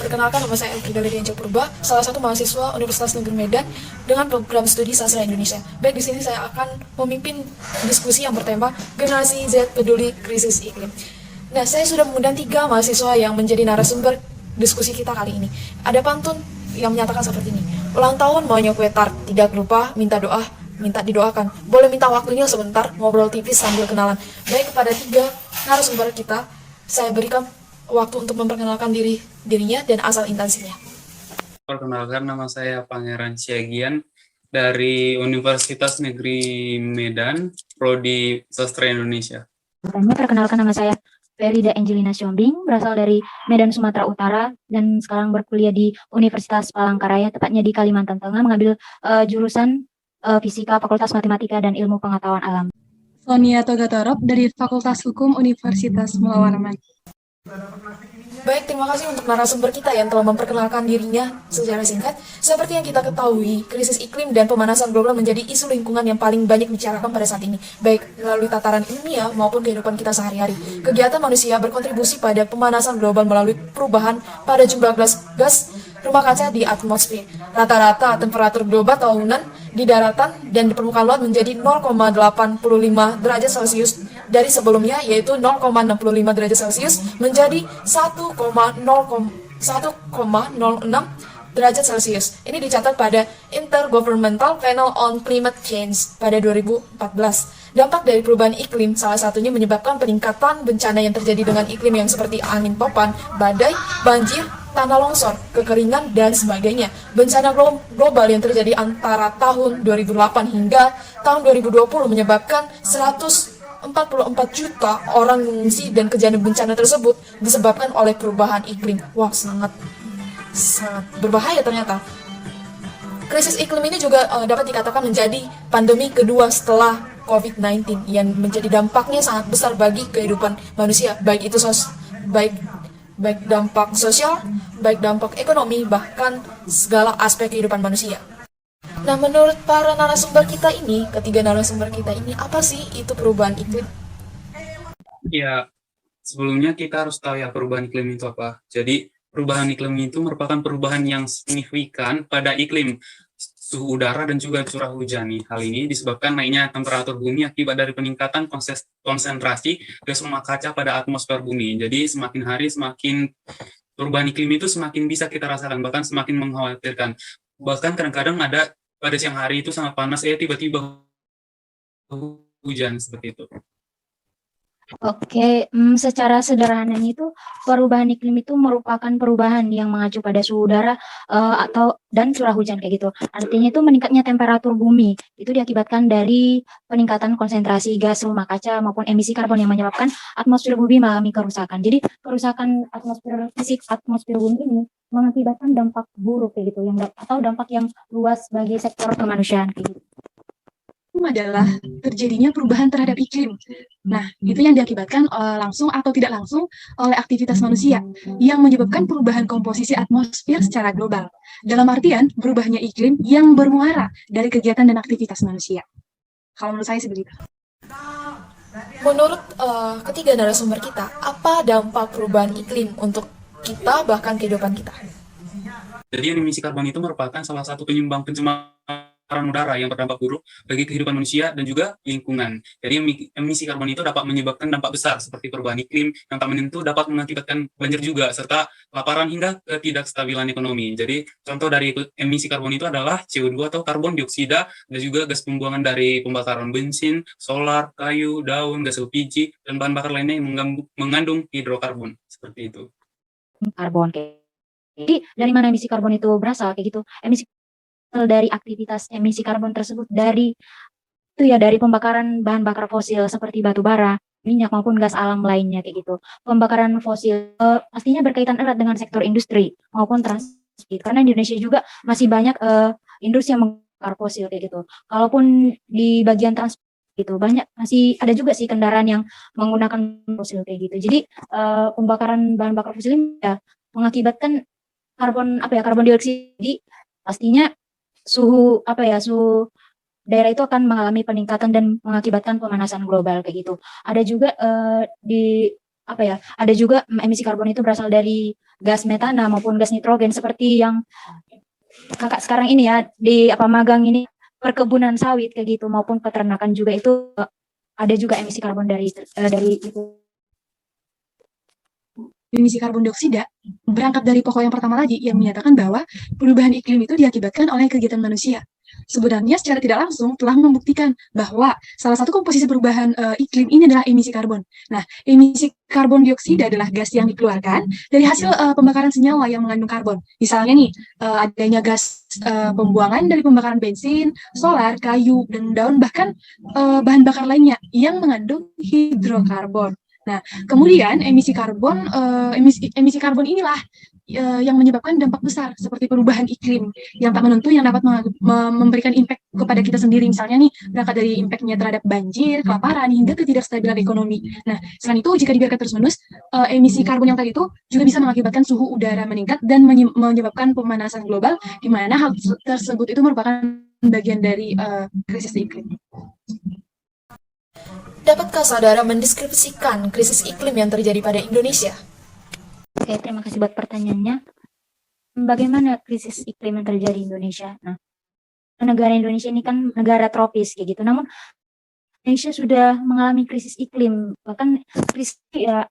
Perkenalkan, nama saya Elki Galeria Purba, salah satu mahasiswa Universitas Negeri Medan dengan program studi sastra Indonesia. Baik, di sini saya akan memimpin diskusi yang bertema Generasi Z Peduli Krisis Iklim. Nah, saya sudah mengundang 3 mahasiswa yang menjadi narasumber diskusi kita kali ini. Ada pantun yang menyatakan seperti ini. Ulang tahun maunya kue tart, tidak lupa minta doa, minta didoakan. Boleh minta waktunya sebentar, ngobrol tipis sambil kenalan. Baik, kepada 3 narasumber kita, saya berikan waktu untuk memperkenalkan dirinya dan asal instansinya. Perkenalkan, nama saya Pangeran Siagian dari Universitas Negeri Medan, Prodi Sastra Indonesia. Perkenalkan, nama saya Ferida Angelina Siombing, berasal dari Medan, Sumatera Utara, dan sekarang berkuliah di Universitas Palangkaraya, tepatnya di Kalimantan Tengah, mengambil jurusan Fisika, Fakultas Matematika, dan Ilmu Pengetahuan Alam. Sonia Togatorop dari Fakultas Hukum Universitas Mula Warman. Baik, terima kasih untuk narasumber kita yang telah memperkenalkan dirinya secara singkat. Seperti yang kita ketahui, krisis iklim dan pemanasan global menjadi isu lingkungan yang paling banyak dibicarakan pada saat ini, baik melalui tataran ilmiah maupun kehidupan kita sehari-hari. Kegiatan manusia berkontribusi pada pemanasan global melalui perubahan pada jumlah gas rumah kaca di atmosfer. Rata-rata temperatur global tahunan di daratan dan di permukaan laut menjadi 0,85 derajat Celcius dari sebelumnya, yaitu 0,65 derajat Celcius menjadi 1,06 derajat Celcius. Ini dicatat pada Intergovernmental Panel on Climate Change pada 2014. Dampak dari perubahan iklim salah satunya menyebabkan peningkatan bencana yang terjadi dengan iklim yang seperti angin topan, badai, banjir, tanah longsor, kekeringan, dan sebagainya. Bencana global yang terjadi antara tahun 2008 hingga tahun 2020 menyebabkan 144 juta orang mengungsi, dan kejadian bencana tersebut disebabkan oleh perubahan iklim. Wah, sangat berbahaya ternyata. Krisis iklim ini juga dapat dikatakan menjadi pandemi kedua setelah COVID-19 yang menjadi dampaknya sangat besar bagi kehidupan manusia, baik itu baik dampak sosial, baik dampak ekonomi, bahkan segala aspek kehidupan manusia. Nah, menurut para narasumber kita ini, ketiga narasumber kita ini, apa sih itu perubahan iklim? Ya, sebelumnya kita harus tahu ya perubahan iklim itu apa. Jadi, perubahan iklim itu merupakan perubahan yang signifikan pada iklim, suhu udara, dan juga curah hujan. Hal ini disebabkan naiknya temperatur bumi akibat dari peningkatan konsentrasi gas rumah kaca pada atmosfer bumi. Jadi semakin hari semakin perubahan iklim itu semakin bisa kita rasakan, bahkan semakin mengkhawatirkan. Bahkan kadang-kadang ada pada siang hari itu sangat panas, tiba-tiba hujan seperti itu. Oke, secara sederhananya itu perubahan iklim itu merupakan perubahan yang mengacu pada suhu udara dan curah hujan kayak gitu. Artinya itu meningkatnya temperatur bumi itu diakibatkan dari peningkatan konsentrasi gas rumah kaca maupun emisi karbon yang menyebabkan atmosfer bumi mengalami kerusakan. Jadi kerusakan fisik atmosfer bumi ini mengakibatkan dampak buruk kayak gitu, atau dampak yang luas bagi sektor kemanusiaan kayak gitu. Adalah terjadinya perubahan terhadap iklim. Nah, itu yang diakibatkan langsung atau tidak langsung oleh aktivitas manusia yang menyebabkan perubahan komposisi atmosfer secara global. Dalam artian, berubahnya iklim yang bermuara dari kegiatan dan aktivitas manusia. Kalau menurut saya seperti itu. Menurut ketiga narasumber kita, apa dampak perubahan iklim untuk kita, bahkan kehidupan kita? Jadi emisi karbon itu merupakan salah satu penyumbang pencemaran udara yang berdampak buruk bagi kehidupan manusia dan juga lingkungan. Jadi emisi karbon itu dapat menyebabkan dampak besar seperti perubahan iklim yang tak menentu, dapat mengakibatkan banjir juga, serta kelaparan hingga ketidakstabilan ekonomi. Jadi contoh dari emisi karbon itu adalah CO2 atau karbon dioksida, dan juga gas pembuangan dari pembakaran bensin, solar, kayu, daun, gas LPG, dan bahan bakar lainnya yang mengandung hidrokarbon. Seperti itu. Karbon kayak. Jadi dari mana emisi karbon itu berasal kayak gitu? Dari aktivitas emisi karbon tersebut dari pembakaran bahan bakar fosil seperti batu bara, minyak maupun gas alam lainnya kayak gitu. Pembakaran fosil pastinya berkaitan erat dengan sektor industri maupun transportasi, karena Indonesia juga masih banyak industri yang membakar fosil kayak gitu. Kalaupun di bagian transportasi gitu banyak, masih ada juga sih kendaraan yang menggunakan fosil kayak gitu. Jadi pembakaran bahan bakar fosil ini ya mengakibatkan karbon dioksida. Jadi pastinya suhu daerah itu akan mengalami peningkatan dan mengakibatkan pemanasan global kayak gitu. Ada juga apa ya, ada juga emisi karbon itu berasal dari gas metana maupun gas nitrogen seperti yang kakak sekarang ini ya di apa magang ini perkebunan sawit kayak gitu maupun peternakan juga itu ada juga emisi karbon dari itu. Emisi karbon dioksida berangkat dari pokok yang pertama tadi yang menyatakan bahwa perubahan iklim itu diakibatkan oleh kegiatan manusia. Sebenarnya secara tidak langsung telah membuktikan bahwa salah satu komposisi perubahan iklim ini adalah emisi karbon. Nah, emisi karbon dioksida adalah gas yang dikeluarkan dari hasil pembakaran senyawa yang mengandung karbon. Misalnya nih, adanya gas pembuangan dari pembakaran bensin, solar, kayu, dan daun, bahkan bahan bakar lainnya yang mengandung hidrokarbon. Nah, kemudian emisi karbon inilah yang menyebabkan dampak besar seperti perubahan iklim yang tak menentu yang dapat memberikan impact kepada kita sendiri. Misalnya nih, berangkat dari impact-nya terhadap banjir, kelaparan, hingga ketidakstabilan ekonomi. Nah, selain itu, jika dibiarkan terus-menerus, emisi karbon yang tadi itu juga bisa mengakibatkan suhu udara meningkat dan menyebabkan pemanasan global, di mana hal tersebut itu merupakan bagian dari krisis iklim. Dapatkah saudara mendeskripsikan krisis iklim yang terjadi pada Indonesia? Oke, terima kasih buat pertanyaannya. Bagaimana krisis iklim yang terjadi di Indonesia? Nah, negara Indonesia ini kan negara tropis kayak gitu. Namun Indonesia sudah mengalami krisis iklim, bahkan krisis ya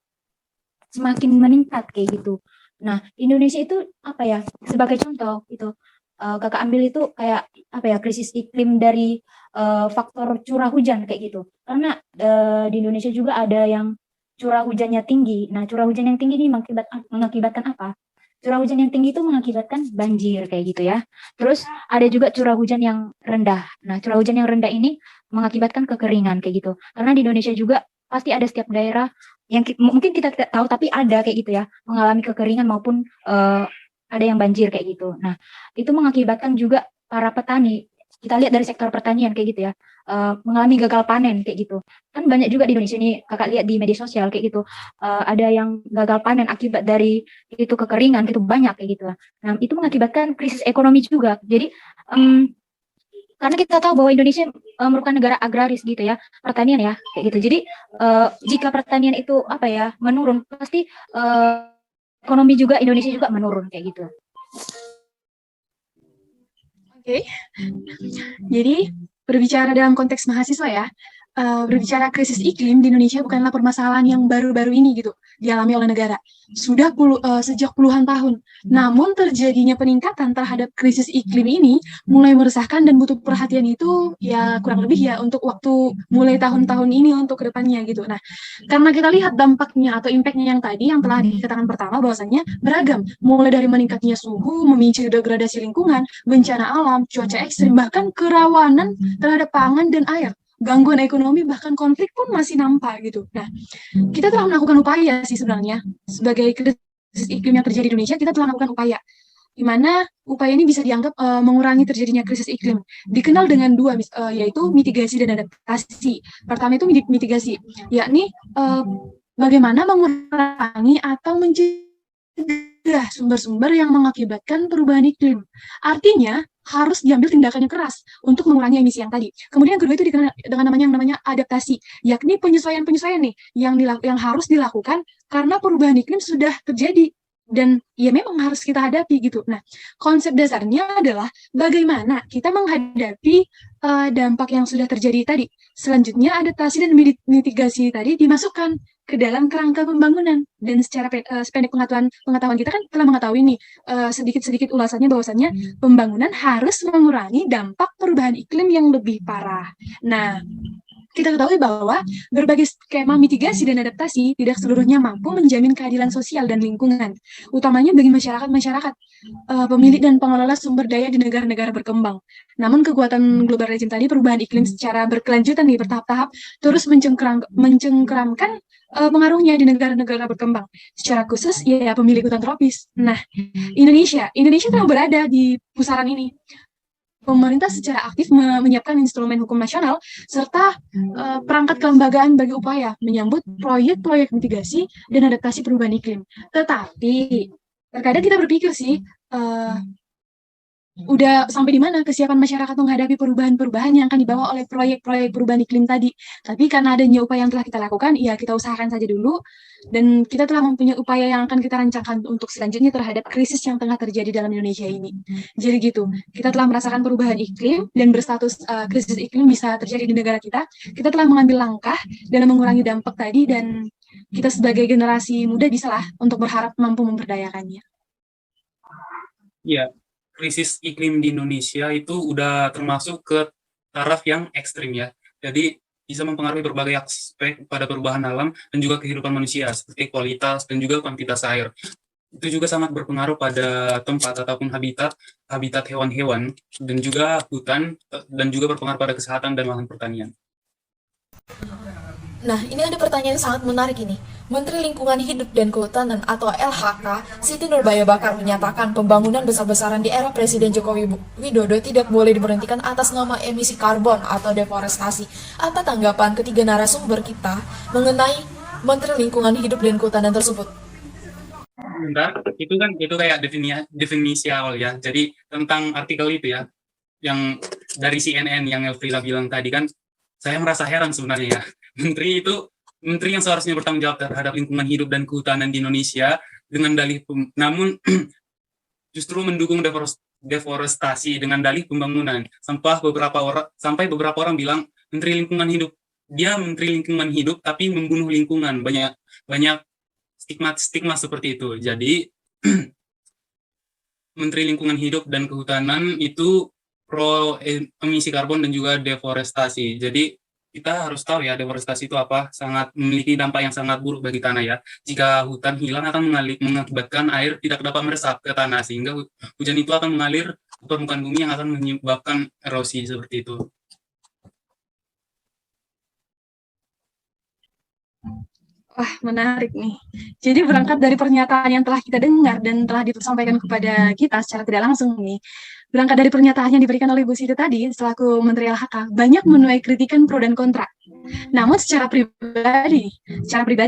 semakin meningkat kayak gitu. Nah, Indonesia itu apa ya? Sebagai contoh itu kakak ambil itu kayak apa ya, krisis iklim dari faktor curah hujan kayak gitu. Karena di Indonesia juga ada yang curah hujannya tinggi. Nah, curah hujan yang tinggi ini mengakibatkan apa? Curah hujan yang tinggi itu mengakibatkan banjir kayak gitu ya. Terus ada juga curah hujan yang rendah. Nah, curah hujan yang rendah ini mengakibatkan kekeringan kayak gitu. Karena di Indonesia juga pasti ada setiap daerah yang mungkin kita tidak tahu tapi ada kayak gitu ya, mengalami kekeringan maupun ada yang banjir kayak gitu. Nah, itu mengakibatkan juga para petani. Kita lihat dari sektor pertanian kayak gitu ya, mengalami gagal panen kayak gitu. Kan banyak juga di Indonesia ini, kakak lihat di media sosial kayak gitu, ada yang gagal panen akibat dari itu kekeringan gitu, banyak kayak gitu. Nah, itu mengakibatkan krisis ekonomi juga. Jadi karena kita tahu bahwa Indonesia merupakan negara agraris gitu ya, pertanian ya kayak gitu. Jadi jika pertanian itu apa ya menurun, pasti ekonomi juga Indonesia juga menurun kayak gitu. Oke. Jadi berbicara dalam konteks mahasiswa ya, berbicara krisis iklim di Indonesia bukanlah permasalahan yang baru-baru ini gitu dialami oleh negara. Sudah sejak puluhan tahun. Namun terjadinya peningkatan terhadap krisis iklim ini mulai meresahkan dan butuh perhatian itu ya kurang lebih ya untuk waktu mulai tahun-tahun ini untuk kedepannya gitu. Nah, karena kita lihat dampaknya atau impactnya yang tadi yang telah dikatakan pertama bahwasannya beragam, mulai dari meningkatnya suhu, memicu degradasi lingkungan, bencana alam, cuaca ekstrim, bahkan kerawanan terhadap pangan dan air. Gangguan ekonomi bahkan konflik pun masih nampak gitu. Nah, kita telah melakukan upaya sih sebenarnya sebagai krisis iklim yang terjadi di Indonesia, kita telah melakukan upaya di mana upaya ini bisa dianggap mengurangi terjadinya krisis iklim. Dikenal dengan dua, yaitu mitigasi dan adaptasi. Pertama itu mitigasi, yakni bagaimana mengurangi atau mencegah sumber-sumber yang mengakibatkan perubahan iklim. Artinya, harus diambil tindakan yang keras untuk mengurangi emisi yang tadi. Kemudian yang kedua itu dikenal dengan namanya adaptasi, yakni penyesuaian-penyesuaian nih yang harus dilakukan karena perubahan iklim sudah terjadi dan ya memang harus kita hadapi gitu. Nah, konsep dasarnya adalah bagaimana kita menghadapi dampak yang sudah terjadi tadi. Selanjutnya adaptasi dan mitigasi tadi dimasukkan ke dalam kerangka pembangunan dan secara sependek pengetahuan kita kan telah mengetahui nih sedikit-sedikit ulasannya bahwasannya pembangunan harus mengurangi dampak perubahan iklim yang lebih parah. Nah, kita ketahui bahwa berbagai skema mitigasi dan adaptasi tidak seluruhnya mampu menjamin keadilan sosial dan lingkungan, utamanya bagi masyarakat pemilik dan pengelola sumber daya di negara-negara berkembang. Namun kekuatan global regime tadi, perubahan iklim secara berkelanjutan nih bertahap-tahap terus mencengkeramkan pengaruhnya di negara-negara berkembang, secara khusus ya pemilik hutan tropis. Nah, Indonesia telah berada di pusaran ini. Pemerintah secara aktif menyiapkan instrumen hukum nasional serta perangkat kelembagaan bagi upaya menyambut proyek-proyek mitigasi dan adaptasi perubahan iklim. Tetapi terkadang kita berpikir sih udah sampai di mana kesiapan masyarakat menghadapi perubahan-perubahan yang akan dibawa oleh proyek-proyek perubahan iklim tadi. Tapi karena adanya upaya yang telah kita lakukan, ya kita usahakan saja dulu, dan kita telah mempunyai upaya yang akan kita rancangkan untuk selanjutnya terhadap krisis yang tengah terjadi dalam Indonesia ini. Jadi gitu, kita telah merasakan perubahan iklim dan berstatus krisis iklim bisa terjadi di negara kita. Kita telah mengambil langkah dalam mengurangi dampak tadi, dan kita sebagai generasi muda bisalah untuk berharap mampu memberdayakannya. Ya, krisis iklim di Indonesia itu udah termasuk ke taraf yang ekstrim ya. Jadi bisa mempengaruhi berbagai aspek pada perubahan alam dan juga kehidupan manusia, seperti kualitas dan juga kuantitas air. Itu juga sangat berpengaruh pada tempat ataupun habitat hewan-hewan, dan juga hutan, dan juga berpengaruh pada kesehatan dan lahan pertanian. Nah, ini ada pertanyaan yang sangat menarik ini. Menteri Lingkungan Hidup dan Kehutanan atau LHK, Siti Nurbaya Bakar menyatakan pembangunan besar-besaran di era Presiden Joko Widodo tidak boleh diberhentikan atas nama emisi karbon atau deforestasi. Apa tanggapan ketiga narasumber kita mengenai Menteri Lingkungan Hidup dan Kehutanan tersebut? Bentar, itu kayak definisi awal ya. Jadi tentang artikel itu ya, yang dari CNN yang Elfrida bilang tadi kan, saya merasa heran sebenarnya ya. Menteri yang seharusnya bertanggung jawab terhadap lingkungan hidup dan kehutanan di Indonesia dengan dalih namun justru mendukung deforestasi dengan dalih pembangunan. Sampai beberapa orang bilang Menteri Lingkungan Hidup tapi membunuh lingkungan. Banyak stigma seperti itu. Jadi Menteri Lingkungan Hidup dan Kehutanan itu pro emisi karbon dan juga deforestasi. Jadi kita harus tahu ya, deforestasi itu apa, sangat memiliki dampak yang sangat buruk bagi tanah ya. Jika hutan hilang akan mengakibatkan air tidak dapat meresap ke tanah, sehingga hujan itu akan mengalir ke permukaan bumi yang akan menyebabkan erosi seperti itu. Wah, menarik nih. Jadi berangkat dari pernyataan yang telah kita dengar dan telah disampaikan kepada kita secara tidak langsung nih, berangkat dari pernyataan yang diberikan oleh Bu Siti tadi, selaku Menteri LHK, banyak menuai kritikan pro dan kontra. Namun secara pribadi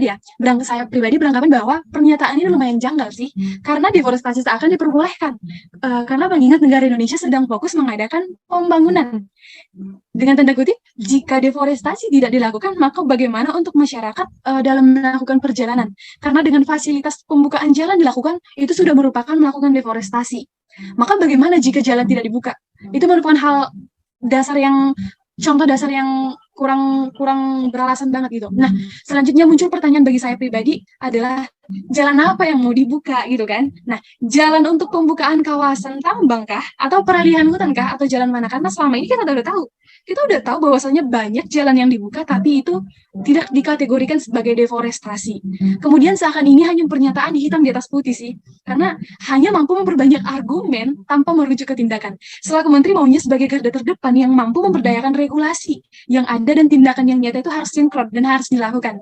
ya, saya pribadi beranggapan bahwa pernyataan ini lumayan janggal sih, karena deforestasi seakan diperbolehkan. Karena mengingat negara Indonesia sedang fokus mengadakan pembangunan. Dengan tanda kutip, jika deforestasi tidak dilakukan, maka bagaimana untuk masyarakat dalam melakukan perjalanan? Karena dengan fasilitas pembukaan jalan dilakukan, itu sudah merupakan melakukan deforestasi. Maka bagaimana jika jalan tidak dibuka? Itu merupakan contoh dasar yang kurang beralasan banget gitu. Nah, selanjutnya muncul pertanyaan bagi saya pribadi adalah jalan apa yang mau dibuka gitu kan? Nah, jalan untuk pembukaan kawasan tambang kah? Atau peralihan hutan kah? Atau jalan mana? Karena selama ini kita udah tahu bahwasannya banyak jalan yang dibuka tapi itu tidak dikategorikan sebagai deforestasi. Kemudian seakan ini hanya pernyataan di hitam di atas putih sih, karena hanya mampu memperbanyak argumen tanpa merujuk ke tindakan. Selaku menteri maunya sebagai garda terdepan yang mampu memberdayakan regulasi yang ada dan tindakan yang nyata itu harus sinkron dan harus dilakukan.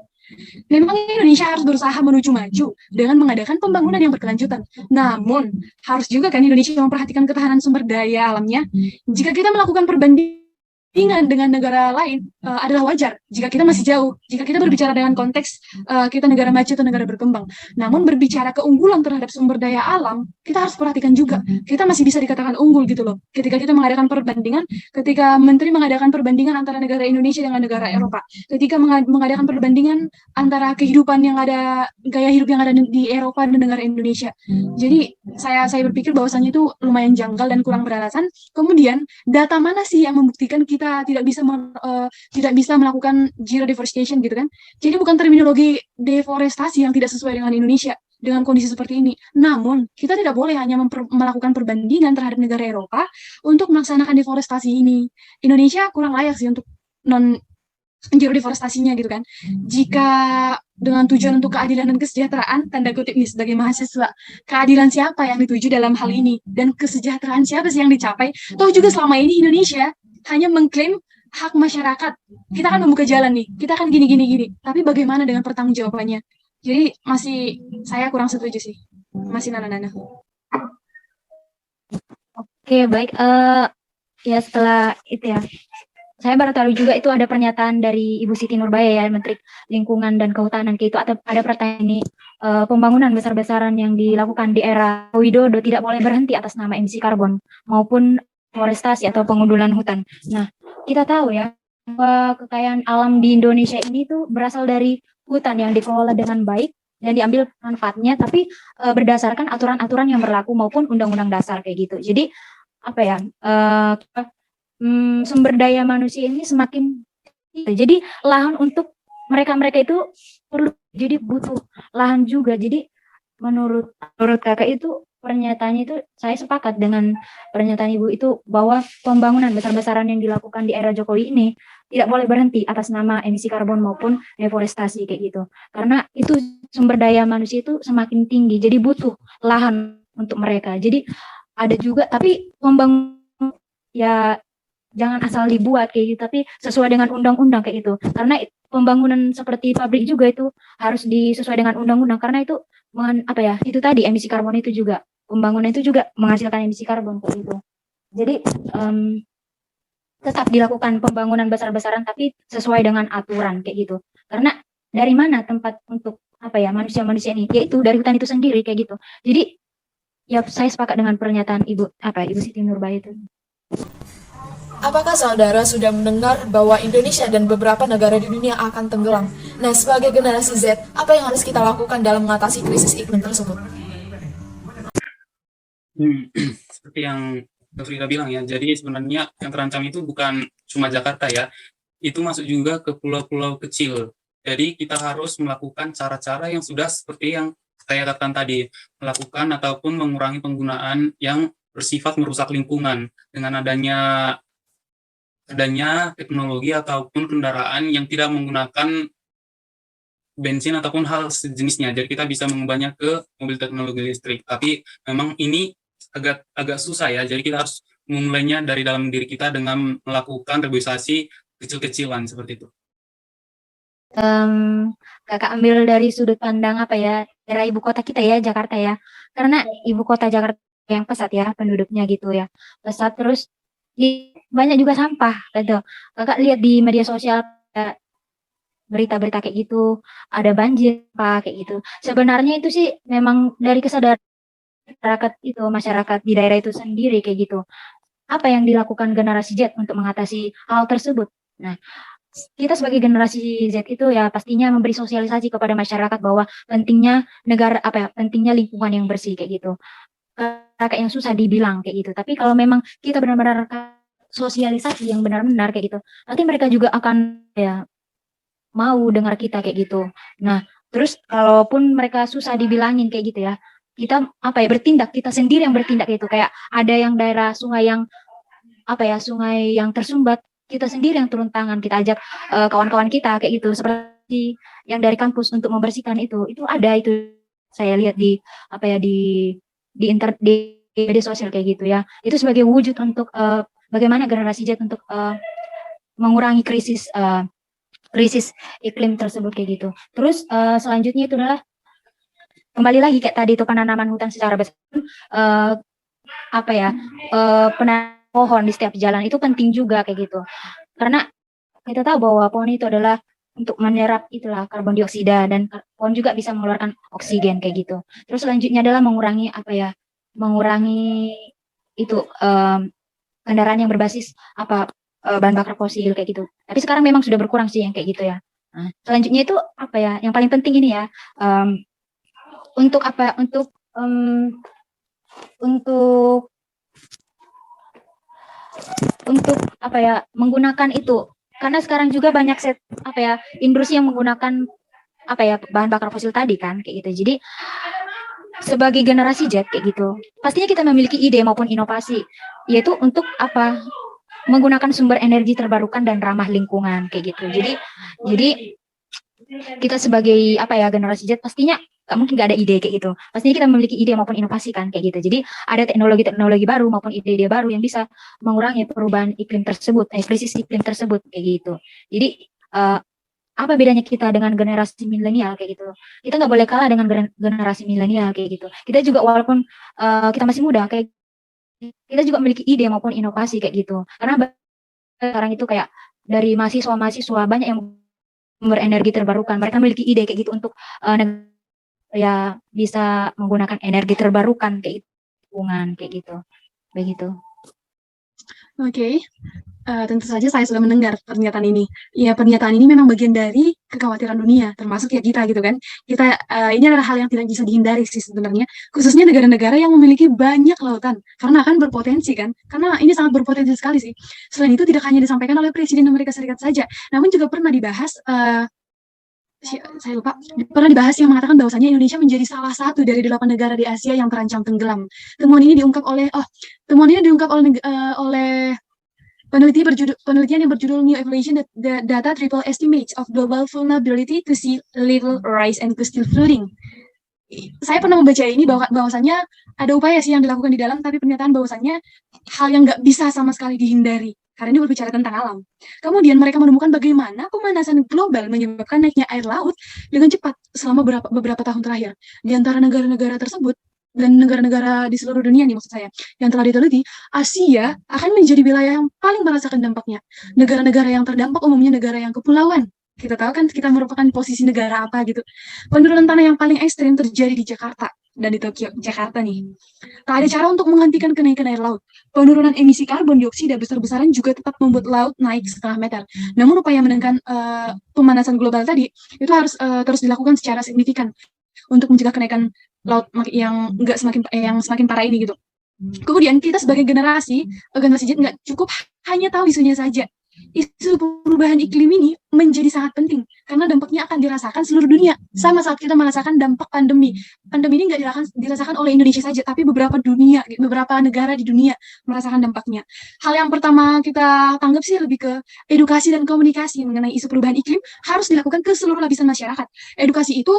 Memang Indonesia harus berusaha menuju maju dengan mengadakan pembangunan yang berkelanjutan. Namun, harus juga kan Indonesia memperhatikan ketahanan sumber daya alamnya. Jika kita melakukan perbandingan dengan negara lain adalah wajar jika kita masih jauh, jika kita berbicara dengan konteks kita negara maju atau negara berkembang. Namun berbicara keunggulan terhadap sumber daya alam, kita harus perhatikan juga, kita masih bisa dikatakan unggul gitu loh. Ketika kita mengadakan perbandingan, ketika menteri mengadakan perbandingan antara negara Indonesia dengan negara Eropa, ketika mengadakan perbandingan antara kehidupan yang ada, gaya hidup yang ada di Eropa dan negara Indonesia. Jadi saya berpikir bahwasannya itu lumayan janggal dan kurang beralasan. Kemudian data mana sih yang membuktikan kita tidak bisa melakukan zero deforestation gitu kan? Jadi bukan terminologi deforestasi yang tidak sesuai dengan Indonesia dengan kondisi seperti ini. Namun kita tidak boleh hanya melakukan perbandingan terhadap negara Eropa untuk melaksanakan deforestasi ini. Indonesia kurang layak sih untuk zero deforestasinya gitu kan. Jika dengan tujuan untuk keadilan dan kesejahteraan, tanda kutip nih sebagai mahasiswa, keadilan siapa yang dituju dalam hal ini dan kesejahteraan siapa sih yang dicapai? Toh juga selama ini Indonesia hanya mengklaim hak masyarakat. Kita akan membuka jalan nih, kita akan gini. Tapi bagaimana dengan pertanggungjawabannya? Jadi saya kurang setuju sih. Masih nana-nana. Oke, baik. Ya setelah itu ya, saya baru tahu juga itu ada pernyataan dari Ibu Siti Nurbaya ya, Menteri Lingkungan dan Kehutanan kayak itu, atau ada pertanyaan ini, pembangunan besar-besaran yang dilakukan di era Widodo tidak boleh berhenti atas nama emisi karbon maupun forestasi atau pengundulan hutan. Nah, kita tahu ya bahwa kekayaan alam di Indonesia ini tuh berasal dari hutan yang dikelola dengan baik dan diambil manfaatnya, tapi berdasarkan aturan-aturan yang berlaku maupun undang-undang dasar kayak gitu. Jadi apa ya, sumber daya manusia ini semakin gitu. Jadi lahan untuk mereka-mereka itu perlu, jadi butuh lahan juga. Jadi menurut kakak itu pernyataannya itu saya sepakat dengan pernyataan ibu itu bahwa pembangunan besar-besaran yang dilakukan di era Jokowi ini tidak boleh berhenti atas nama emisi karbon maupun deforestasi kayak gitu. Karena itu sumber daya manusia itu semakin tinggi, jadi butuh lahan untuk mereka. Jadi ada juga, tapi pembangunan ya jangan asal dibuat kayak gitu, tapi sesuai dengan undang-undang kayak gitu. Karena pembangunan seperti pabrik juga itu harus disesuai dengan undang-undang, karena itu apa ya, itu tadi emisi karbon itu juga, pembangunan itu juga menghasilkan emisi karbon kayak gitu. Jadi tetap dilakukan pembangunan besar-besaran tapi sesuai dengan aturan kayak gitu. Karena dari mana tempat untuk apa ya, manusia-manusia ini, yaitu dari hutan itu sendiri kayak gitu. Jadi ya saya sepakat dengan pernyataan Ibu Siti Nurbaya itu. Apakah saudara sudah mendengar bahwa Indonesia dan beberapa negara di dunia akan tenggelam? Nah, sebagai generasi Z, apa yang harus kita lakukan dalam mengatasi krisis iklim tersebut? Seperti yang Frida bilang ya, jadi sebenarnya yang terancam itu bukan cuma Jakarta ya, itu masuk juga ke pulau-pulau kecil. Jadi kita harus melakukan cara-cara yang sudah seperti yang saya katakan tadi, melakukan ataupun mengurangi penggunaan yang bersifat merusak lingkungan dengan adanya teknologi ataupun kendaraan yang tidak menggunakan bensin ataupun hal sejenisnya. Jadi kita bisa mengubahnya ke mobil teknologi listrik. Tapi memang ini agak susah ya. Jadi kita harus memulainya dari dalam diri kita dengan melakukan reboisasi kecil-kecilan seperti itu. Kakak ambil dari sudut pandang apa ya, daerah ibu kota kita ya, Jakarta ya. Karena ibu kota Jakarta yang pesat ya penduduknya gitu ya. Pesat, terus banyak juga sampah gitu. Kakak lihat di media sosial berita-berita kayak gitu, ada banjir apa kayak gitu. Sebenarnya itu sih memang dari kesadaran masyarakat di daerah itu sendiri kayak gitu. Apa yang dilakukan generasi Z untuk mengatasi hal tersebut? Nah, kita sebagai generasi Z itu ya pastinya memberi sosialisasi kepada masyarakat bahwa pentingnya negara apa ya, pentingnya lingkungan yang bersih kayak gitu. Kayak yang susah dibilang kayak gitu. Tapi kalau memang kita benar-benar sosialisasi yang benar-benar kayak gitu, nanti mereka juga akan ya mau dengar kita kayak gitu. Nah, terus kalaupun mereka susah dibilangin kayak gitu ya, kita apa ya, bertindak, kita sendiri yang bertindak gitu. Kayak ada yang daerah sungai yang apa ya, sungai yang tersumbat, kita sendiri yang turun tangan, kita ajak kawan-kawan kita kayak gitu, seperti yang dari kampus untuk membersihkan itu ada, itu saya lihat di apa ya, di media sosial kayak gitu ya. Itu sebagai wujud untuk bagaimana generasi Z untuk mengurangi krisis iklim tersebut kayak gitu. Terus selanjutnya itu adalah kembali lagi kayak tadi itu, penanaman hutan secara besar, apa ya, penanaman pohon di setiap jalan itu penting juga kayak gitu. Karena kita tahu bahwa pohon itu adalah untuk menyerap itulah karbon dioksida, dan pohon juga bisa mengeluarkan oksigen kayak gitu. Terus selanjutnya adalah mengurangi apa ya, mengurangi itu kendaraan yang berbasis apa bahan bakar fosil kayak gitu. Tapi sekarang memang sudah berkurang sih yang kayak gitu ya. Nah, selanjutnya itu apa ya, yang paling penting ini ya, untuk apa, untuk apa ya, menggunakan itu, karena sekarang juga banyak apa ya, industri yang menggunakan apa ya, bahan bakar fosil tadi kan kayak gitu. Jadi sebagai generasi Z kayak gitu, pastinya kita memiliki ide maupun inovasi, yaitu untuk apa, menggunakan sumber energi terbarukan dan ramah lingkungan kayak gitu. Jadi kita sebagai apa ya, generasi Z pastinya gak mungkin gak ada ide kayak gitu. Pastinya kita memiliki ide maupun inovasi kan kayak gitu. Jadi ada teknologi-teknologi baru maupun ide-ide baru yang bisa mengurangi perubahan iklim tersebut, krisis iklim tersebut kayak gitu. Jadi apa bedanya kita dengan generasi milenial kayak gitu? Kita nggak boleh kalah dengan generasi milenial kayak gitu. Kita juga walaupun kita masih muda kayak kita juga memiliki ide maupun inovasi kayak gitu. Karena sekarang itu kayak dari mahasiswa-mahasiswa banyak yang berenergi terbarukan. Mereka memiliki ide kayak gitu untuk ya bisa menggunakan energi terbarukan kayak gitu, lingkungan kayak gitu. Begitu. Oke, tentu saja saya sudah mendengar pernyataan ini. Ya, pernyataan ini memang bagian dari kekhawatiran dunia, termasuk ya kita gitu kan. Kita ini adalah hal yang tidak bisa dihindari sih sebenarnya, khususnya negara-negara yang memiliki banyak lautan, karena akan berpotensi kan. Karena ini sangat berpotensi sekali sih. Selain itu tidak hanya disampaikan oleh Presiden Amerika Serikat saja, namun juga pernah dibahas saya lupa, pernah dibahas yang mengatakan bahwasanya Indonesia menjadi salah satu dari 8 negara di Asia yang terancam tenggelam. Temuan ini diungkap oleh oleh penelitian yang berjudul New Evaluation Data Triple Estimates of Global Vulnerability to Sea Level Rise and Coastal Flooding. Saya pernah membaca ini bahwasanya ada upaya sih yang dilakukan di dalam, tapi pernyataan bahwasanya hal yang nggak bisa sama sekali dihindari. Karena ini berbicara tentang alam. Kemudian mereka menemukan bagaimana pemanasan global menyebabkan naiknya air laut dengan cepat selama beberapa tahun terakhir. Di antara negara-negara tersebut, dan negara-negara di seluruh dunia nih maksud saya, yang telah diteliti, Asia akan menjadi wilayah yang paling merasakan dampaknya. Negara-negara yang terdampak umumnya negara yang kepulauan. Kita tahu kan kita merupakan posisi negara apa gitu. Penurunan tanah yang paling ekstrim terjadi di Jakarta dan di Tokyo, Jakarta nih. Tak ada cara untuk menghentikan kenaikan air laut. Penurunan emisi karbon dioksida besar-besaran juga tetap membuat laut naik setengah meter. Namun upaya menekan pemanasan global tadi itu harus terus dilakukan secara signifikan untuk mencegah kenaikan laut yang semakin parah ini gitu. Kemudian kita sebagai generasi Z nggak cukup hanya tahu isunya saja. Isu perubahan iklim ini menjadi sangat penting karena dampaknya akan dirasakan seluruh dunia. Sama saat kita merasakan dampak pandemi. Pandemi ini nggak dirasakan oleh Indonesia saja, tapi beberapa negara di dunia merasakan dampaknya. Hal yang pertama kita tanggap sih lebih ke edukasi dan komunikasi mengenai isu perubahan iklim harus dilakukan ke seluruh lapisan masyarakat. Edukasi itu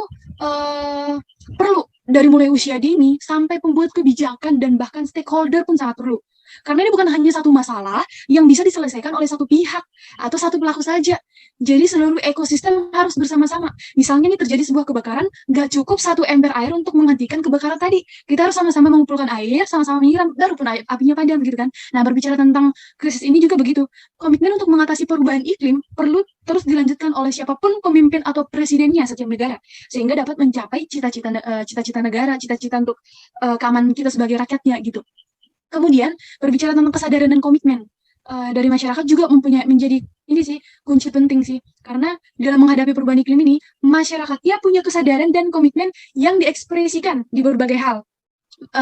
perlu dari mulai usia dini sampai pembuat kebijakan dan bahkan stakeholder pun sangat perlu. Karena ini bukan hanya satu masalah yang bisa diselesaikan oleh satu pihak atau satu pelaku saja. Jadi seluruh ekosistem harus bersama-sama. Misalnya ini terjadi sebuah kebakaran, nggak cukup satu ember air untuk menghentikan kebakaran tadi. Kita harus sama-sama mengumpulkan air, sama-sama menyiram, baru pun apinya padam gitu kan. Nah, berbicara tentang krisis ini juga begitu. Komitmen untuk mengatasi perubahan iklim perlu terus dilanjutkan oleh siapapun pemimpin atau presidennya setiap negara, sehingga dapat mencapai cita-cita negara, cita-cita untuk keamanan kita sebagai rakyatnya gitu. Kemudian berbicara tentang kesadaran dan komitmen dari masyarakat juga menjadi ini sih kunci penting sih, karena dalam menghadapi perubahan iklim ini masyarakat ya punya kesadaran dan komitmen yang diekspresikan di berbagai hal,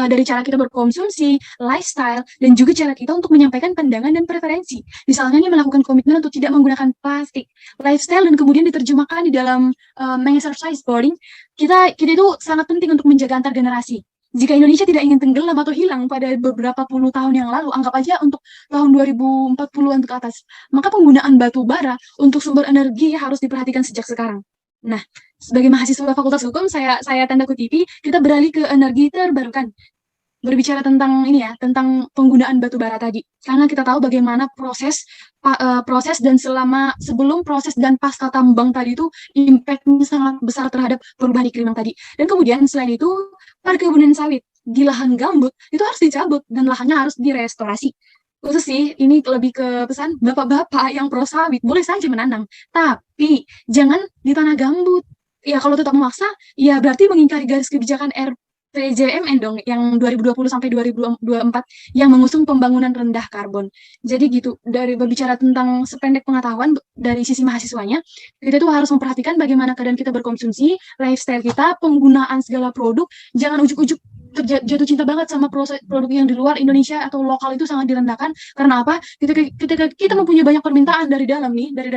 dari cara kita berkonsumsi, lifestyle, dan juga cara kita untuk menyampaikan pandangan dan preferensi. Misalnya nih melakukan komitmen untuk tidak menggunakan plastik, lifestyle, dan kemudian diterjemahkan di dalam meng-exercise boarding. Kita itu sangat penting untuk menjaga antar generasi. Jika Indonesia tidak ingin tenggelam atau hilang pada beberapa puluh tahun yang lalu, anggap aja untuk tahun 2040-an ke atas, maka penggunaan batu bara untuk sumber energi harus diperhatikan sejak sekarang. Nah, sebagai mahasiswa Fakultas Hukum, saya tanda kutipi, kita beralih ke energi terbarukan. Berbicara tentang ini ya, tentang penggunaan batu bara tadi. Karena kita tahu bagaimana proses dan sebelum proses dan pasca tambang tadi itu impact-nya sangat besar terhadap perubahan iklim yang tadi. Dan kemudian selain itu, perkebunan sawit di lahan gambut itu harus dicabut dan lahannya harus direstorasi. Khusus sih, ini lebih ke pesan bapak-bapak yang pro sawit, boleh saja menanam, tapi jangan di tanah gambut. Ya kalau tetap memaksa, ya berarti mengingkari garis kebijakan RPJMN dong, yang 2020 sampai 2024 yang mengusung pembangunan rendah karbon. Jadi gitu, dari berbicara tentang sependek pengetahuan dari sisi mahasiswanya, kita tuh harus memperhatikan bagaimana keadaan kita berkonsumsi, lifestyle kita, penggunaan segala produk, jangan ujuk-ujuk jatuh cinta banget sama produk yang di luar Indonesia atau lokal itu sangat direndahkan. Karena apa? Ketika kita mempunyai banyak permintaan dari dalam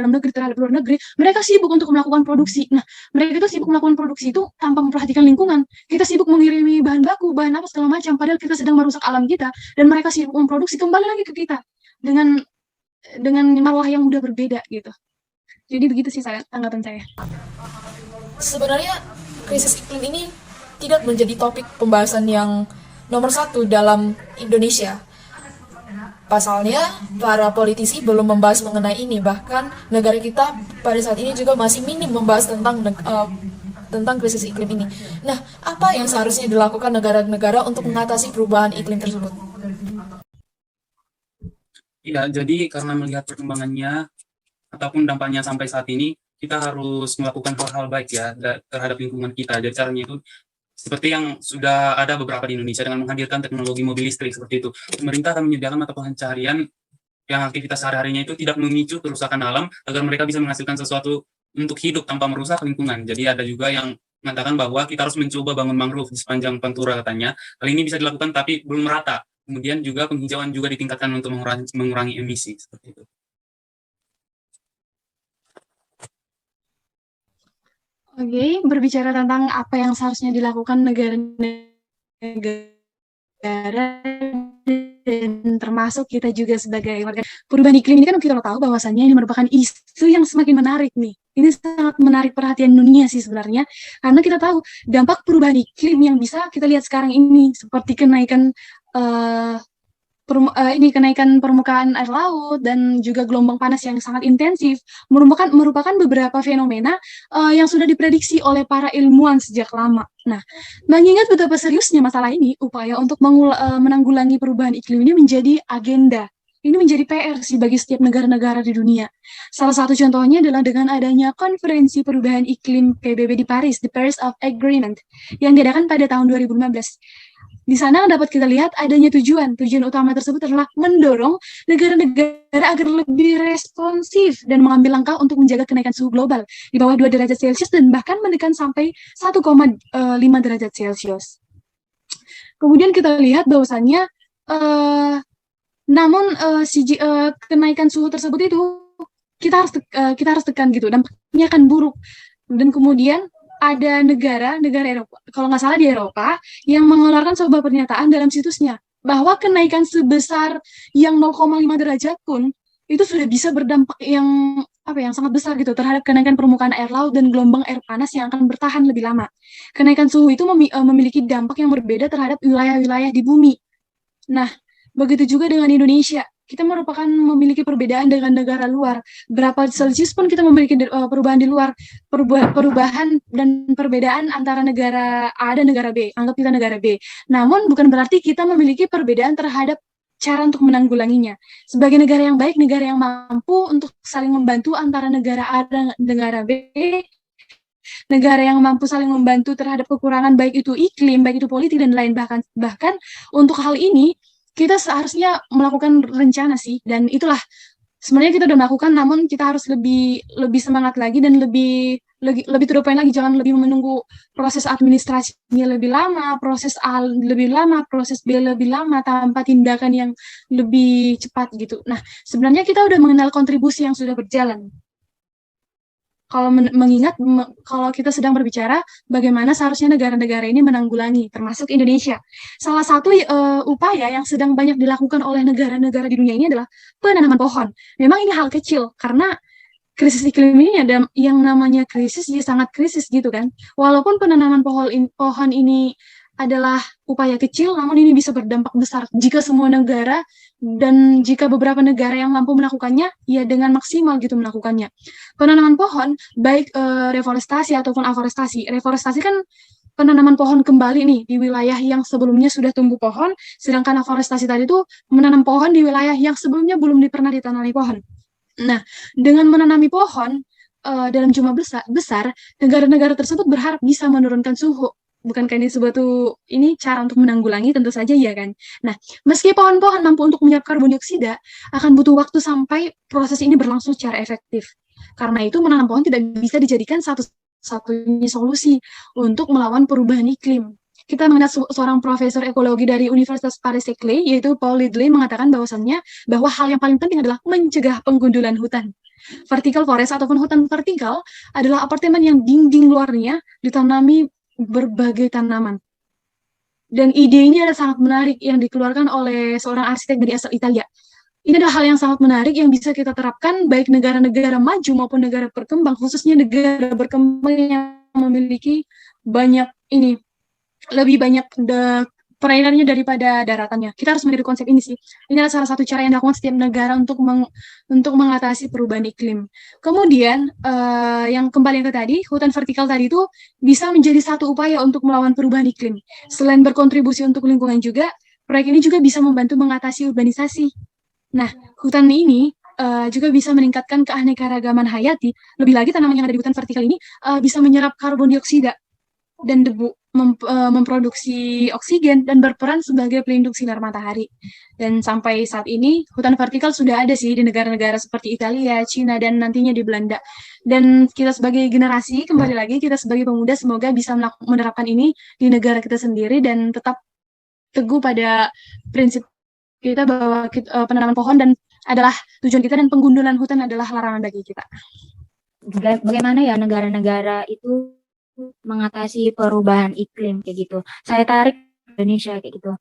negeri terhadap luar negeri, mereka sibuk untuk melakukan produksi. Nah, mereka itu sibuk melakukan produksi itu tanpa memperhatikan lingkungan. Kita sibuk mengirimi bahan baku, bahan apa segala macam, padahal kita sedang merusak alam kita, dan mereka sibuk memproduksi kembali lagi ke kita dengan malah yang udah berbeda gitu. Jadi begitu sih tanggapan saya. Sebenarnya krisis iklim ini tidak menjadi topik pembahasan yang nomor 1 dalam Indonesia. Pasalnya, para politisi belum membahas mengenai ini. Bahkan negara kita pada saat ini juga masih minim membahas tentang krisis iklim ini. Nah, apa yang seharusnya dilakukan negara-negara untuk mengatasi perubahan iklim tersebut? Ya, jadi karena melihat perkembangannya ataupun dampaknya sampai saat ini, kita harus melakukan hal-hal baik ya terhadap lingkungan kita. Jadi caranya itu seperti yang sudah ada beberapa di Indonesia dengan menghadirkan teknologi mobil listrik seperti itu. Pemerintah akan menyediakan mata pencaharian yang aktivitas sehari-harinya itu tidak memicu kerusakan alam agar mereka bisa menghasilkan sesuatu untuk hidup tanpa merusak lingkungan. Jadi ada juga yang mengatakan bahwa kita harus mencoba bangun mangrove di sepanjang Pantura katanya. Hal ini bisa dilakukan tapi belum merata. Kemudian juga penghijauan juga ditingkatkan untuk mengurangi emisi seperti itu. Oke, berbicara tentang apa yang seharusnya dilakukan negara-negara dan termasuk kita juga sebagai warga. Perubahan iklim ini kan kita tahu bahwasannya ini merupakan isu yang semakin menarik nih. Ini sangat menarik perhatian dunia sih sebenarnya, karena kita tahu dampak perubahan iklim yang bisa kita lihat sekarang ini seperti kenaikan kenaikan permukaan air laut dan juga gelombang panas yang sangat intensif merupakan beberapa fenomena yang sudah diprediksi oleh para ilmuwan sejak lama. Nah, mengingat betapa seriusnya masalah ini, upaya untuk menanggulangi perubahan iklim ini menjadi agenda. Ini menjadi PR sih bagi setiap negara-negara di dunia. Salah satu contohnya adalah dengan adanya konferensi perubahan iklim PBB di Paris, the Paris of Agreement, yang diadakan pada tahun 2015. Di sana dapat kita lihat adanya tujuan utama tersebut adalah mendorong negara-negara agar lebih responsif dan mengambil langkah untuk menjaga kenaikan suhu global di bawah 2 derajat Celcius dan bahkan menekan sampai 1,5 derajat Celcius. Kemudian kita lihat bahwasannya kenaikan suhu tersebut itu kita harus tekan gitu, dampaknya akan buruk. Dan kemudian ada negara Eropa, kalau nggak salah di Eropa, yang mengeluarkan sebuah pernyataan dalam situsnya bahwa kenaikan sebesar yang 0,5 derajat pun itu sudah bisa berdampak yang sangat besar gitu terhadap kenaikan permukaan air laut dan gelombang air panas yang akan bertahan lebih lama. Kenaikan suhu itu memiliki dampak yang berbeda terhadap wilayah-wilayah di bumi. Nah, begitu juga dengan Indonesia. Kita memiliki perbedaan dengan negara luar. Berapa Celsius pun kita memiliki perubahan di luar. Perubahan dan perbedaan antara negara A dan negara B. Anggap kita negara B. Namun bukan berarti kita memiliki perbedaan terhadap cara untuk menanggulanginya. Sebagai negara yang baik, negara yang mampu untuk saling membantu antara negara A dan negara B, negara yang mampu saling membantu terhadap kekurangan baik itu iklim, baik itu politik dan lain bahkan untuk hal ini kita seharusnya melakukan rencana sih, dan itulah sebenarnya kita udah melakukan, namun kita harus lebih semangat lagi dan lebih to the point lagi, jangan lebih menunggu proses administrasinya lebih lama, proses A lebih lama, proses B lebih lama tanpa tindakan yang lebih cepat gitu. Nah, sebenarnya kita udah mengenal kontribusi yang sudah berjalan. Kalau kita sedang berbicara bagaimana seharusnya negara-negara ini menanggulangi, termasuk Indonesia. Salah satu upaya yang sedang banyak dilakukan oleh negara-negara di dunia ini adalah penanaman pohon. Memang ini hal kecil, karena krisis iklim ini ada yang namanya krisis, ya sangat krisis gitu kan. Walaupun penanaman pohon ini adalah upaya kecil, namun ini bisa berdampak besar jika semua negara dan jika beberapa negara yang mampu melakukannya, ya dengan maksimal gitu melakukannya. Penanaman pohon, baik reforestasi ataupun aforestasi. Reforestasi kan penanaman pohon kembali nih di wilayah yang sebelumnya sudah tumbuh pohon, sedangkan aforestasi tadi itu menanam pohon di wilayah yang sebelumnya belum pernah ditanami pohon. Nah, dengan menanami pohon dalam jumlah besar, negara-negara tersebut berharap bisa menurunkan suhu. Bukankah ini ini cara untuk menanggulangi? Tentu saja ya kan. Nah, meski pohon-pohon mampu untuk menyerap karbon dioksida, akan butuh waktu sampai proses ini berlangsung secara efektif. Karena itu menanam pohon tidak bisa dijadikan satu-satunya solusi untuk melawan perubahan iklim. Kita mengenal seorang profesor ekologi dari Universitas Paris-Saclay, yaitu Paul Lidley, mengatakan bahwa hal yang paling penting adalah mencegah penggundulan hutan. Vertical forest ataupun hutan vertikal adalah apartemen yang dinding luarnya ditanami berbagai tanaman. Dan ide ini adalah sangat menarik yang dikeluarkan oleh seorang arsitek dari asal Italia. Ini adalah hal yang sangat menarik yang bisa kita terapkan baik negara-negara maju maupun negara berkembang, khususnya negara berkembang yang memiliki lebih banyak perairannya daripada daratannya. Kita harus meniru konsep ini sih. Ini adalah salah satu cara yang dilakukan setiap negara untuk mengatasi perubahan iklim. Kemudian, yang kembali ke tadi, hutan vertikal tadi itu bisa menjadi satu upaya untuk melawan perubahan iklim. Selain berkontribusi untuk lingkungan juga, proyek ini juga bisa membantu mengatasi urbanisasi. Nah, hutan ini juga bisa meningkatkan keanekaragaman hayati. Lebih lagi tanaman yang ada di hutan vertikal ini bisa menyerap karbon dioksida dan debu, memproduksi oksigen dan berperan sebagai pelindung sinar matahari. Dan sampai saat ini hutan vertikal sudah ada sih di negara-negara seperti Italia, Cina, dan nantinya di Belanda. Dan kita sebagai generasi, kembali lagi kita sebagai pemuda semoga bisa menerapkan ini di negara kita sendiri dan tetap teguh pada prinsip kita bahwa penanaman pohon dan adalah tujuan kita dan penggundulan hutan adalah larangan bagi kita. Bagaimana ya negara-negara itu mengatasi perubahan iklim kayak gitu. Saya tarik Indonesia kayak gitu.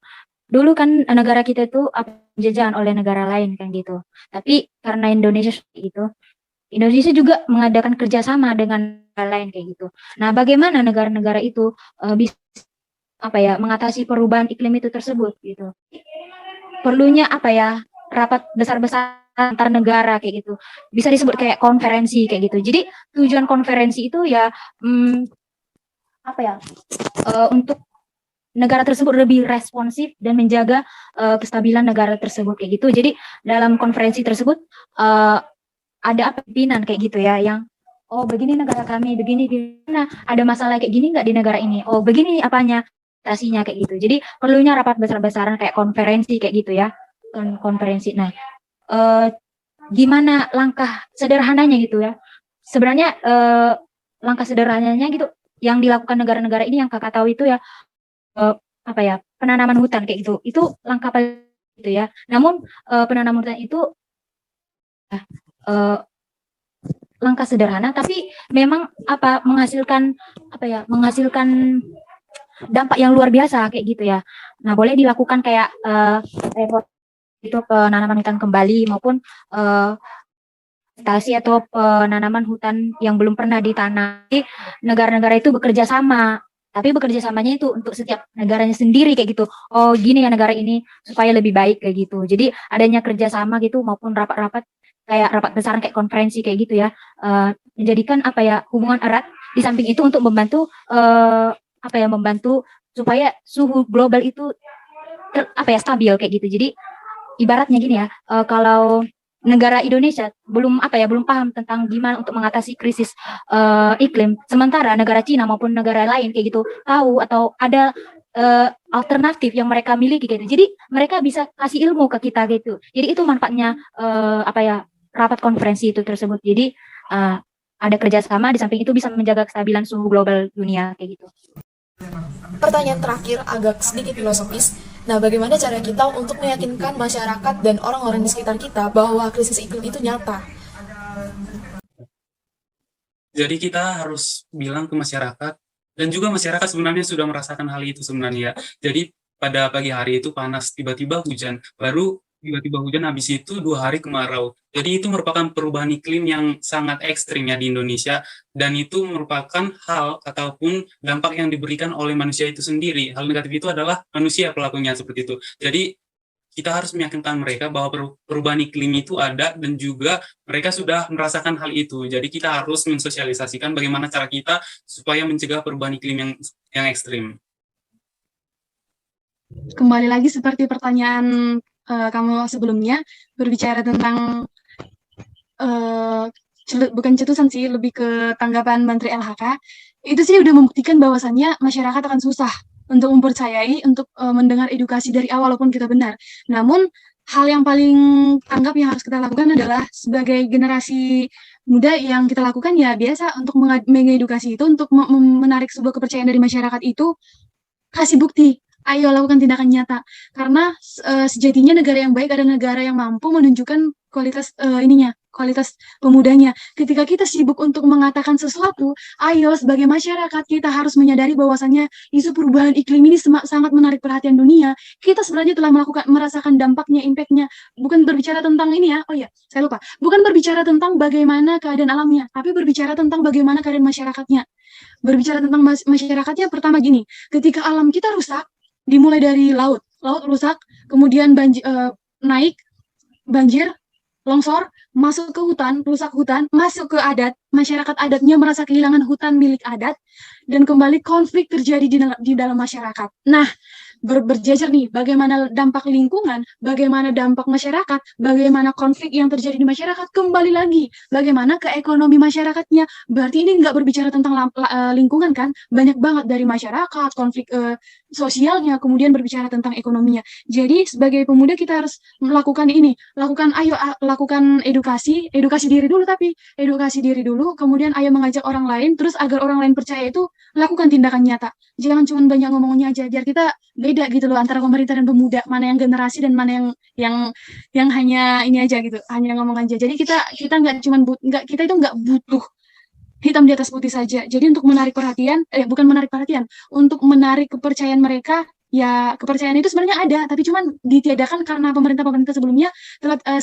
Dulu kan negara kita itu penjajahan oleh negara lain kan gitu. Tapi karena Indonesia gitu, Indonesia juga mengadakan kerjasama dengan negara lain kayak gitu. Nah, bagaimana negara-negara itu bisa mengatasi perubahan iklim itu tersebut gitu. Perlunya rapat besar-besar antar negara kayak gitu. Bisa disebut kayak konferensi kayak gitu. Jadi tujuan konferensi itu ya untuk negara tersebut lebih responsif dan menjaga kestabilan negara tersebut kayak gitu. Jadi dalam konferensi tersebut ada pimpinan kayak gitu ya yang begini negara kami, begini gimana, ada masalah kayak gini nggak di negara ini, begini apanya atasinya kayak gitu. Jadi perlunya rapat besar-besaran kayak konferensi kayak gitu ya, konferensi. Nah, gimana langkah sederhananya gitu ya? Sebenarnya langkah sederhananya gitu yang dilakukan negara-negara ini yang kakak tahu itu ya penanaman hutan kayak gitu. Itu langkah paling gitu ya. Namun penanaman hutan itu langkah sederhana tapi memang menghasilkan dampak yang luar biasa kayak gitu ya. Nah, boleh dilakukan kayak itu penanaman hutan kembali maupun vegetasi atau penanaman hutan yang belum pernah ditanam. Negara-negara itu bekerja sama, tapi bekerja samanya itu untuk setiap negaranya sendiri kayak gitu. Gini ya negara ini supaya lebih baik kayak gitu. Jadi adanya kerjasama gitu maupun rapat-rapat kayak rapat besar kayak konferensi kayak gitu ya, menjadikan hubungan erat. Di samping itu untuk membantu membantu supaya suhu global itu stabil kayak gitu. Jadi ibaratnya gini ya, kalau negara Indonesia belum paham tentang gimana untuk mengatasi krisis iklim, sementara negara Cina maupun negara lain kayak gitu tahu atau ada alternatif yang mereka miliki gitu. Jadi mereka bisa kasih ilmu ke kita gitu. Jadi itu manfaatnya rapat konferensi itu tersebut. Jadi ada kerjasama, di samping itu bisa menjaga kestabilan suhu global dunia kayak gitu. Pertanyaan terakhir agak sedikit filosofis. Nah, bagaimana cara kita untuk meyakinkan masyarakat dan orang-orang di sekitar kita bahwa krisis iklim itu nyata? Jadi kita harus bilang ke masyarakat, dan juga masyarakat sebenarnya sudah merasakan hal itu sebenarnya. Jadi pada pagi hari itu panas, tiba-tiba hujan, baru tiba-tiba hujan, habis itu 2 hari kemarau. Jadi itu merupakan perubahan iklim yang sangat ekstrim ya di Indonesia, dan itu merupakan hal ataupun dampak yang diberikan oleh manusia itu sendiri. Hal negatif itu adalah manusia pelakunya seperti itu. Jadi kita harus meyakinkan mereka bahwa perubahan iklim itu ada dan juga mereka sudah merasakan hal itu. Jadi kita harus mensosialisasikan bagaimana cara kita supaya mencegah perubahan iklim yang ekstrim. Kembali lagi seperti pertanyaan kamu sebelumnya, berbicara tentang bukan cetusan sih, lebih ke tanggapan Menteri LHK, itu sih udah membuktikan bahwasannya masyarakat akan susah untuk mempercayai, untuk mendengar edukasi dari awal walaupun kita benar. Namun, hal yang paling tanggap yang harus kita lakukan adalah sebagai generasi muda yang kita lakukan ya biasa untuk mengedukasi itu, untuk menarik sebuah kepercayaan dari masyarakat itu, kasih bukti. Ayo lakukan tindakan nyata, karena sejatinya negara yang baik adalah negara yang mampu menunjukkan kualitas kualitas pemudanya. Ketika kita sibuk untuk mengatakan sesuatu, ayo sebagai masyarakat kita harus menyadari bahwasannya isu perubahan iklim ini sangat menarik perhatian dunia. Kita sebenarnya telah merasakan dampaknya, impact-nya. Bukan berbicara tentang ini ya, saya lupa. Bukan berbicara tentang bagaimana keadaan alamnya, tapi berbicara tentang bagaimana keadaan masyarakatnya. Berbicara tentang masyarakatnya, pertama gini, ketika alam kita rusak, dimulai dari laut rusak, kemudian naik, banjir, longsor, masuk ke hutan, rusak hutan, masuk ke adat, masyarakat adatnya merasa kehilangan hutan milik adat, dan kembali konflik terjadi di dalam masyarakat. Nah, berjejer nih, bagaimana dampak lingkungan, bagaimana dampak masyarakat, bagaimana konflik yang terjadi di masyarakat, kembali lagi, bagaimana ke ekonomi masyarakatnya. Berarti ini nggak berbicara tentang lingkungan kan, banyak banget dari masyarakat, konflik sosialnya, kemudian berbicara tentang ekonominya. Jadi sebagai pemuda kita harus melakukan ini, lakukan edukasi diri dulu, tapi edukasi diri dulu, kemudian ayo mengajak orang lain, terus agar orang lain percaya itu lakukan tindakan nyata. Jangan cuma banyak ngomongnya aja, biar kita beda gitu loh antara pemerintah dan pemuda, mana yang generasi dan mana yang hanya ini aja gitu, hanya ngomong aja. Jadi kita kita itu nggak butuh hitam di atas putih saja. Jadi untuk menarik perhatian, bukan menarik perhatian, untuk menarik kepercayaan mereka, ya kepercayaan itu sebenarnya ada, tapi cuman ditiadakan karena pemerintah-pemerintah sebelumnya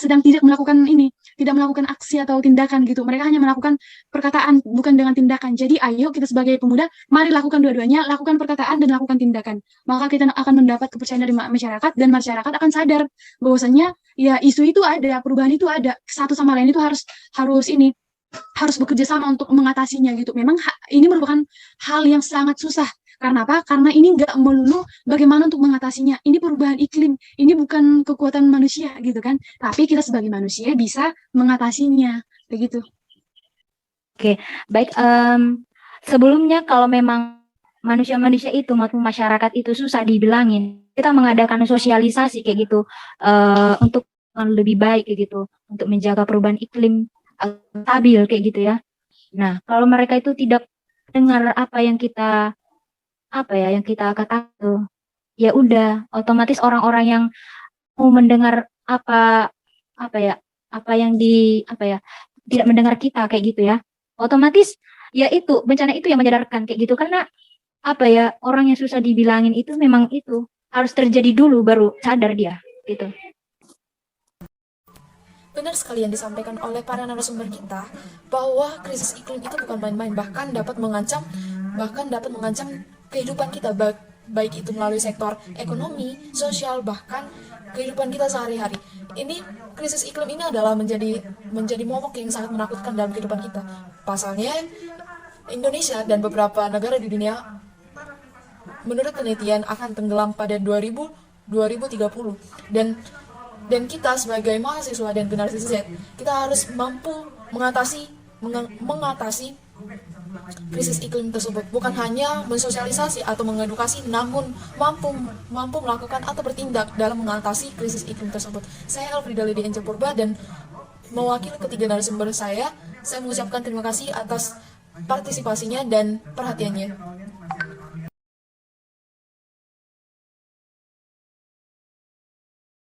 sedang tidak melakukan aksi atau tindakan gitu. Mereka hanya melakukan perkataan, bukan dengan tindakan. Jadi ayo kita sebagai pemuda, mari lakukan dua-duanya, lakukan perkataan dan lakukan tindakan. Maka kita akan mendapat kepercayaan dari masyarakat, dan masyarakat akan sadar bahwasanya ya isu itu ada, perubahan itu ada, satu sama lain itu harus bekerja sama untuk mengatasinya gitu. Memang ini merupakan hal yang sangat susah. Karena apa? Karena ini nggak melulu bagaimana untuk mengatasinya. Ini perubahan iklim, ini bukan kekuatan manusia gitu kan. Tapi kita sebagai manusia bisa mengatasinya, begitu. Baik, sebelumnya kalau memang manusia-manusia itu maupun masyarakat itu susah dibilangin, kita mengadakan sosialisasi kayak gitu untuk lebih baik kayak gitu, untuk menjaga perubahan iklim stabil kayak gitu ya. Nah, kalau mereka itu tidak dengar apa yang kita katakan tuh, ya udah otomatis orang-orang yang mau mendengar tidak mendengar kita kayak gitu ya. Otomatis ya itu bencana itu yang menyadarkan kayak gitu, karena orang yang susah dibilangin itu memang itu harus terjadi dulu baru sadar dia gitu. Benar sekali yang disampaikan oleh para narasumber kita, bahwa krisis iklim itu bukan main-main, bahkan dapat mengancam kehidupan kita, baik itu melalui sektor ekonomi, sosial, bahkan kehidupan kita sehari-hari. Ini krisis iklim ini adalah menjadi momok yang sangat menakutkan dalam kehidupan kita. Pasalnya, Indonesia dan beberapa negara di dunia menurut penelitian akan tenggelam pada 2030, dan kita sebagai mahasiswa dan generasi Z, kita harus mampu mengatasi krisis iklim tersebut, bukan hanya mensosialisasi atau mengedukasi, namun mampu melakukan atau bertindak dalam mengatasi krisis iklim tersebut. Saya Elfrida Lady Angel Purba, dan mewakili ketiga narasumber saya mengucapkan terima kasih atas partisipasinya dan perhatiannya.